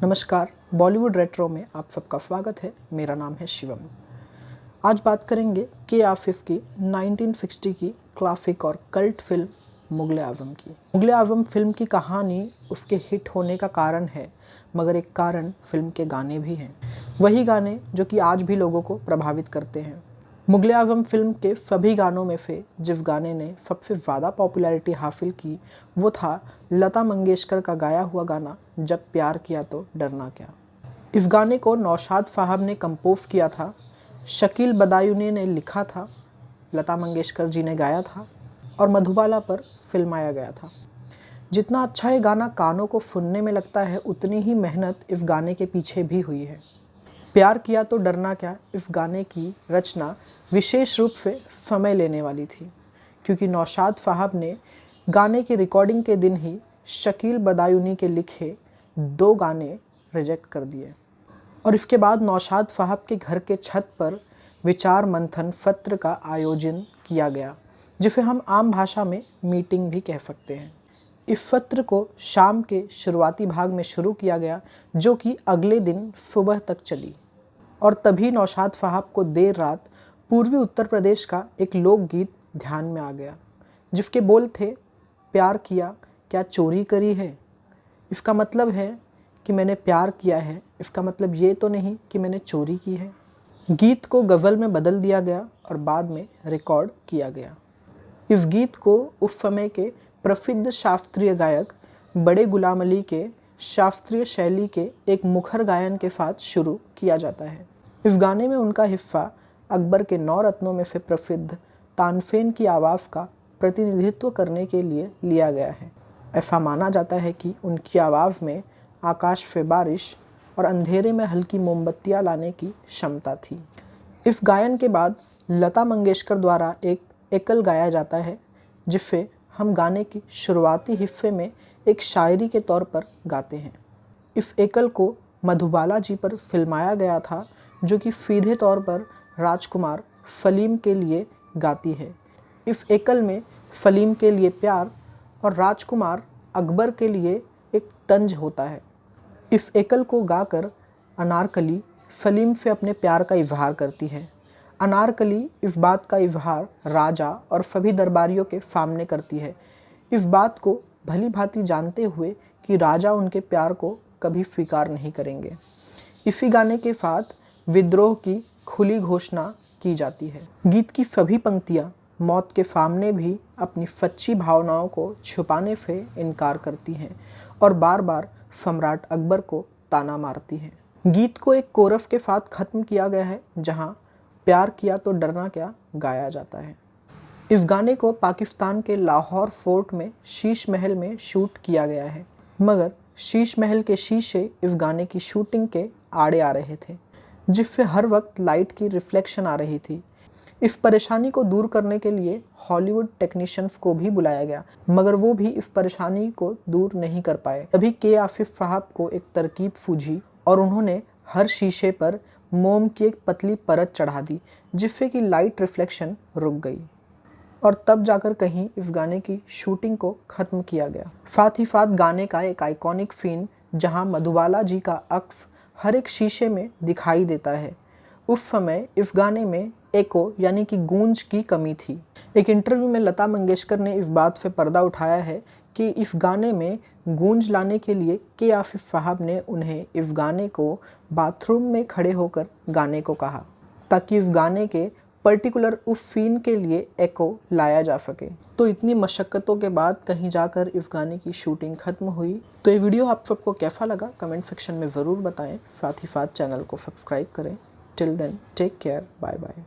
नमस्कार, बॉलीवुड रेट्रो में आप सबका स्वागत है। मेरा नाम है शिवम। आज बात करेंगे के आसिफ की 1960 की क्लासिक और कल्ट फिल्म मुगले आज़म की। मुगले आज़म फिल्म की कहानी उसके हिट होने का कारण है, मगर एक कारण फिल्म के गाने भी हैं। वही गाने जो कि आज भी लोगों को प्रभावित करते हैं। मुगले आज़म फिल्म के सभी गानों में से जिस गाने ने सबसे ज़्यादा पॉपुलैरिटी हासिल की वो था लता मंगेशकर का गाया हुआ गाना जब प्यार किया तो डरना क्या। इस गाने को नौशाद साहब ने कंपोज किया था, शकील बदायूनी ने लिखा था, लता मंगेशकर जी ने गाया था और मधुबाला पर फिल्माया गया था। जितना अच्छा ये गाना कानों को सुनने में लगता है, उतनी ही मेहनत इस गाने के पीछे भी हुई है। प्यार किया तो डरना क्या इस गाने की रचना विशेष रूप से समय लेने वाली थी, क्योंकि नौशाद साहब ने गाने की रिकॉर्डिंग के दिन ही शकील बदायूनी के लिखे 2 गाने रिजेक्ट कर दिए और इसके बाद नौशाद साहब के घर के छत पर विचार मंथन सत्र का आयोजन किया गया, जिसे हम आम भाषा में मीटिंग भी कह सकते हैं। इस सत्र को शाम के शुरुआती भाग में शुरू किया गया, जो कि अगले दिन सुबह तक चली और तभी नौशाद साहब को देर रात पूर्वी उत्तर प्रदेश का एक लोकगीत ध्यान में आ गया, जिसके बोल थे, प्यार किया क्या चोरी करी है। इसका मतलब है कि मैंने प्यार किया है, इसका मतलब ये तो नहीं कि मैंने चोरी की है। गीत को गज़ल में बदल दिया गया और बाद में रिकॉर्ड किया गया। इस गीत को उस समय के प्रसिद्ध शास्त्रीय गायक बड़े गुलाम अली के शास्त्रीय शैली के एक मुखर गायन के साथ शुरू किया जाता है। इस गाने में उनका हिस्सा अकबर के 9 रत्नों में से प्रसिद्ध तानसेन की आवाज़ का प्रतिनिधित्व करने के लिए लिया गया है। ऐसा माना जाता है कि उनकी आवाज़ में आकाश से बारिश और अंधेरे में हल्की मोमबत्तियाँ लाने की क्षमता थी। इस गायन के बाद लता मंगेशकर द्वारा एक एकल गाया जाता है, जिससे हम गाने की शुरुआती हिस्से में एक शायरी के तौर पर गाते हैं। इस एकल को मधुबाला जी पर फिल्माया गया था, जो कि सीधे तौर पर राजकुमार सलीम के लिए गाती है। इस एकल में सलीम के लिए प्यार और राजकुमार अकबर के लिए एक तंज होता है। इस एकल को गाकर अनारकली सलीम से अपने प्यार का इजहार करती है। अनारकली इस बात का इजहार राजा और सभी दरबारियों के सामने करती है, इस बात को भली भांति जानते हुए कि राजा उनके प्यार को कभी स्वीकार नहीं करेंगे। इसी गाने के साथ विद्रोह की खुली घोषणा की जाती है। गीत की सभी पंक्तियाँ मौत के सामने भी अपनी सच्ची भावनाओं को छुपाने से इनकार करती हैं और बार बार सम्राट अकबर को ताना मारती हैं। गीत को एक कोरस के साथ ख़त्म किया गया है, जहाँ प्यार किया तो डरना क्या गाया जाता है। इस गाने को पाकिस्तान के लाहौर फोर्ट में शीश महल में शूट किया गया है, मगर शीश महल के शीशे इस गाने की शूटिंग के आड़े आ रहे थे, जिससे हर वक्त लाइट की रिफ्लेक्शन आ रही थी। इस परेशानी को दूर करने के लिए हॉलीवुड टेक्नीशियंस को भी बुलाया गया, मगर वो भी इस परेशानी को दूर नहीं कर पाए। तभी के आसिफ साहब को एक तरकीब सूझी और उन्होंने हर शीशे पर मोम की एक पतली परत चढ़ा दी, जिससे कि लाइट रिफ्लेक्शन रुक गई और तब जाकर कहीं इस गाने की शूटिंग को ख़त्म किया गया। साथ ही साथ गाने का एक आइकॉनिक सीन जहां मधुबाला जी का अक्स हर एक शीशे में दिखाई देता है, उस समय इस गाने में एको यानी कि गूंज की कमी थी। एक इंटरव्यू में लता मंगेशकर ने इस बात से पर्दा उठाया है कि इस गाने में गूंज लाने के लिए के आसिफ साहब ने उन्हें इस गाने को बाथरूम में खड़े होकर गाने को कहा, ताकि इस गाने के पर्टिकुलर उस सीन के लिए एको लाया जा सके। तो इतनी मशक्क़तों के बाद कहीं जाकर इस गाने की शूटिंग ख़त्म हुई। तो ये वीडियो आप सबको कैसा लगा कमेंट सेक्शन में ज़रूर बताएं। साथ ही साथ चैनल को सब्सक्राइब करें। Till then take care, bye bye.